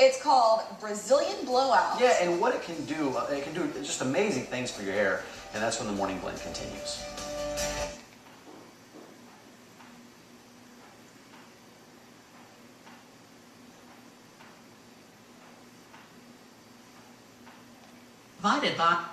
It's called Brazilian Blowout. Yeah, and what it can do just amazing things for your hair, and that's when the morning blend continues. Provided by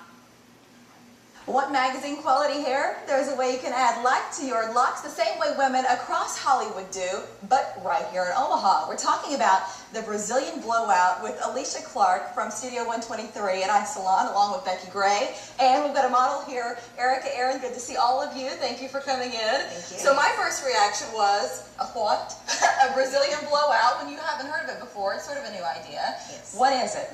Want magazine quality hair? There's a way you can add life to your locks the same way women across Hollywood do, but right here in Omaha. We're talking about the Brazilian Blowout with Alicia Clark from Studio 123 at iSalon, along with Becky Gray. And we've got a model here, Erica Aaron. Good to see all of you. Thank you for coming in. Thank you. So my first reaction was, a what? A Brazilian Blowout. When you haven't heard of it before, it's sort of a new idea. Yes. What is it?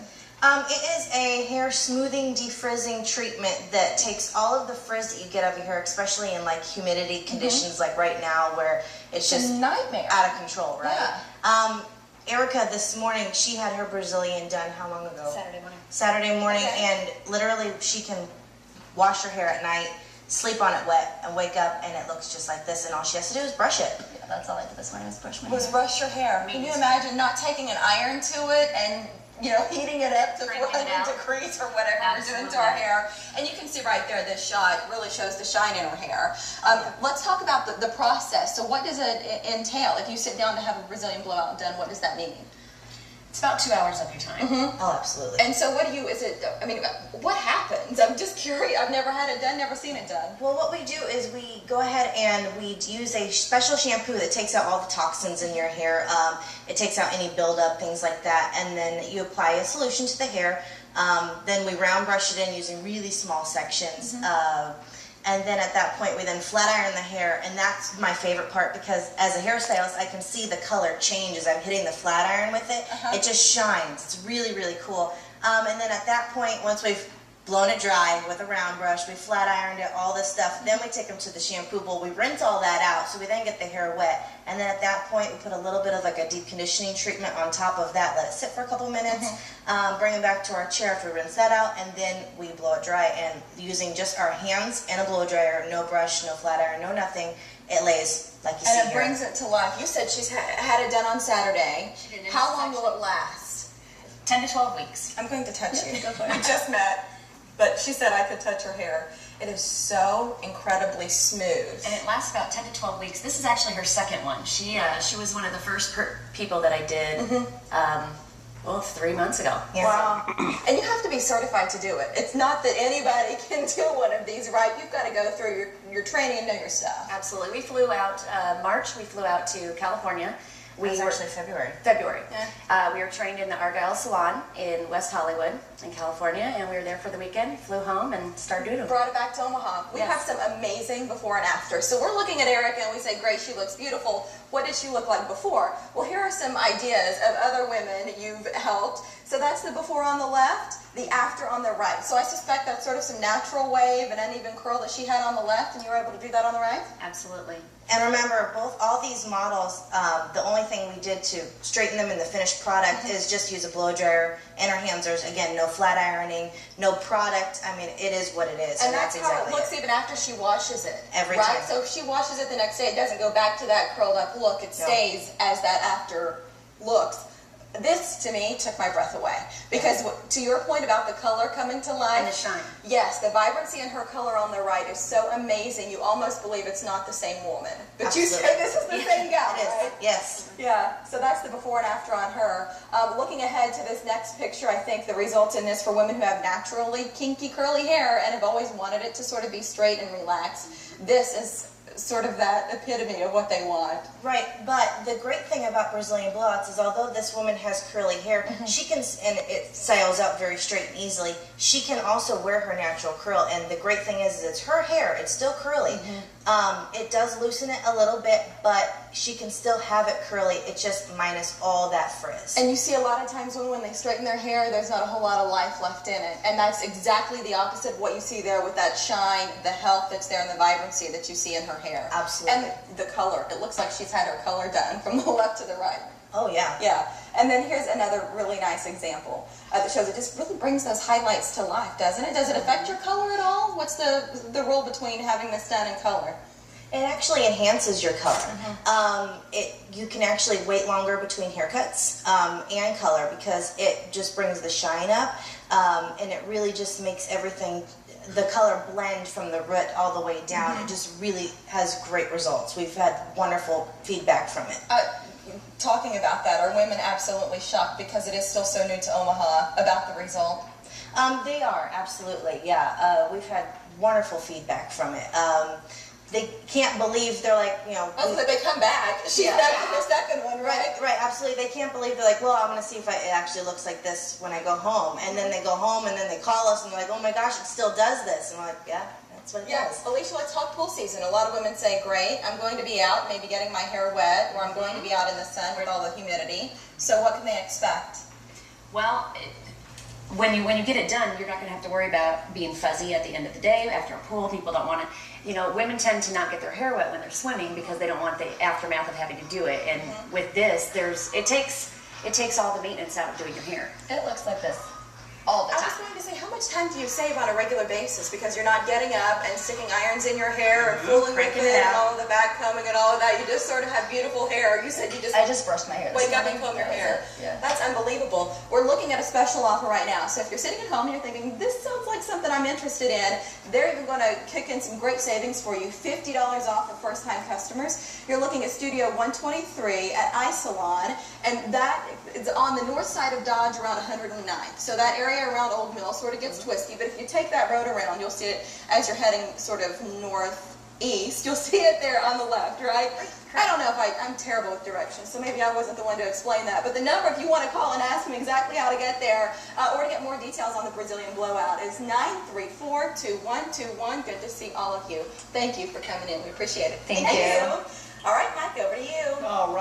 It is a hair smoothing, defrizzing treatment that takes all of the frizz that you get out of your hair, especially in like humidity conditions like right now where it's just a nightmare. Out of control, right? Yeah. Erica this morning, she had her Brazilian done how long ago? Saturday morning. Saturday morning, Okay. and literally she can wash her hair at night, sleep on it wet, and wake up and it looks just like this, and all she has to do is brush it. Yeah, that's all I did this morning was brush my Was hair. brush your hair. Can you imagine not taking an iron to it and heating it up to Bringing it 400 out. degrees or whatever we're doing to our hair? And you can see right there, this shot really shows the shine in her hair. Let's talk about the process. So what does it entail? If you sit down to have a Brazilian blowout done, what does that mean? It's about 2 hours of your time. Oh, absolutely. And so what happens? I'm just curious. I've never had it done, never seen it done. Well, what we do is we go ahead and we use a special shampoo that takes out all the toxins in your hair. It takes out any buildup, things like that, and then you apply a solution to the hair. Then we round brush it in using really small sections. And then at that point we then flat iron the hair, and that's my favorite part because as a hairstylist I can see the color change as I'm hitting the flat iron with it. It just shines. It's really, really cool. And then at that point, once we've blown it dry with a round brush, we flat ironed it, all this stuff, then we take them to the shampoo bowl, we rinse all that out, so we then get the hair wet, and then at that point we put a little bit of like a deep conditioning treatment on top of that, let it sit for a couple minutes, bring it back to our chair after we rinse that out, and then we blow it dry, and using just our hands and a blow dryer, no brush, no flat iron, no nothing, it lays like you see here. And it brings it to life. You said she's had it done on Saturday. She did it How in long will section. it last? 10 to 12 weeks. I'm going to touch you. Go for it. We just met, but she said I could touch her hair. It is so incredibly smooth. And it lasts about 10 to 12 weeks. This is actually her second one. She was one of the first people that I did, 3 months ago. Yes. Wow. And you have to be certified to do it. It's not that anybody can do one of these, right? You've got to go through your training and know your stuff. Absolutely. We flew out, March, we flew out to California. It was actually February. February. Yeah. We were trained in the Argyle Salon in West Hollywood in California, and we were there for the weekend, flew home, and started doing them. Brought it back to Omaha. We Yes. have some amazing before and after. So we're looking at Erica and we say, great, she looks beautiful. What did she look like before? Well, here are some ideas of other women you've helped. So that's the before on the left, the after on the right. So I suspect that's sort of some natural wave and uneven curl that she had on the left, and you were able to do that on the right? Absolutely. And remember, all these models, the only thing we did to straighten them in the finished product is just use a blow dryer, and our hands are, again, no flat ironing, no product. I mean, it is what it is. And that's how exactly it looks even after she washes it. Every right? time. So if she washes it the next day, it doesn't go back to that curled up look. It stays as that after looks. This, to me, took my breath away. Because to your point about the color coming to life. And the shine. Yes, the vibrancy in her color on the right is so amazing. You almost believe it's not the same woman. But you say this is the same gal, It is. right? Yes. Yeah, so that's the before and after on her. Looking ahead to this next picture, I think the result in this for women who have naturally kinky curly hair and have always wanted it to sort of be straight and relaxed, this is sort of that epitome of what they want. Right, but the great thing about Brazilian blowouts is although this woman has curly hair, she can, and it styles out very straight and easily, she can also wear her natural curl, and the great thing is it's her hair, it's still curly. It does loosen it a little bit, but she can still have it curly, it's just minus all that frizz. And you see a lot of times when they straighten their hair, there's not a whole lot of life left in it. And that's exactly the opposite of what you see there with that shine, the health that's there, and the vibrancy that you see in her hair. Absolutely. And the color. It looks like she's had her color done from the left to the right. Oh yeah. Yeah. And then here's another really nice example that shows it just really brings those highlights to life, doesn't it? Does it affect your color at all? What's the rule between having this done in color? It actually enhances your color. You can actually wait longer between haircuts and color because it just brings the shine up, and it really just makes everything, the color blend from the root all the way down. It just really has great results. We've had wonderful feedback from it. Talking about that, are women absolutely shocked because it is still so new to Omaha about the result? They are, absolutely, yeah. We've had wonderful feedback from it. They can't believe, they're like, you know. Oh, so they come back. She's back for the second one, right? Right, absolutely. They can't believe, they're like, well, I'm going to see if it actually looks like this when I go home. And then they go home and then they call us and they're like, oh my gosh, it still does this. And we're like, yeah, that's what it does. Alicia, let's talk pool season. A lot of women say, great, I'm going to be out, maybe getting my hair wet, or I'm going to be out in the sun with all the humidity. So what can they expect? Well, when you get it done, you're not going to have to worry about being fuzzy at the end of the day. After a pool, people don't want to, you know, women tend to not get their hair wet when they're swimming because they don't want the aftermath of having to do it. And with this, it takes all the maintenance out of doing your hair. It looks like this all the time. I was going to say, how much time do you save on a regular basis? Because you're not getting up and sticking irons in your hair and fooling with it and all of the back combing and all of that. You just sort of have beautiful hair. You said I just brushed my hair. Wake up and comb your hair. Yeah. That's unbelievable. We're looking at a special offer right now. So if you're sitting at home and you're thinking, this sounds like something I'm interested in, they're even going to kick in some great savings for you. $50 off for first-time customers. You're looking at Studio 123 at iSalon, and that is on the north side of Dodge around 109th. So that area around Old Mill sort of gets twisty, but if you take that road around, you'll see it as you're heading sort of northeast. You'll see it there on the left, right? I don't know if I'm terrible with directions, so maybe I wasn't the one to explain that. But the number, if you want to call and ask them exactly how to get there, or to get more details on the Brazilian blowout, is 934-2121. Good to see all of you. Thank you for coming in. We appreciate it. Thank you. All right, Mike, over to you. All right.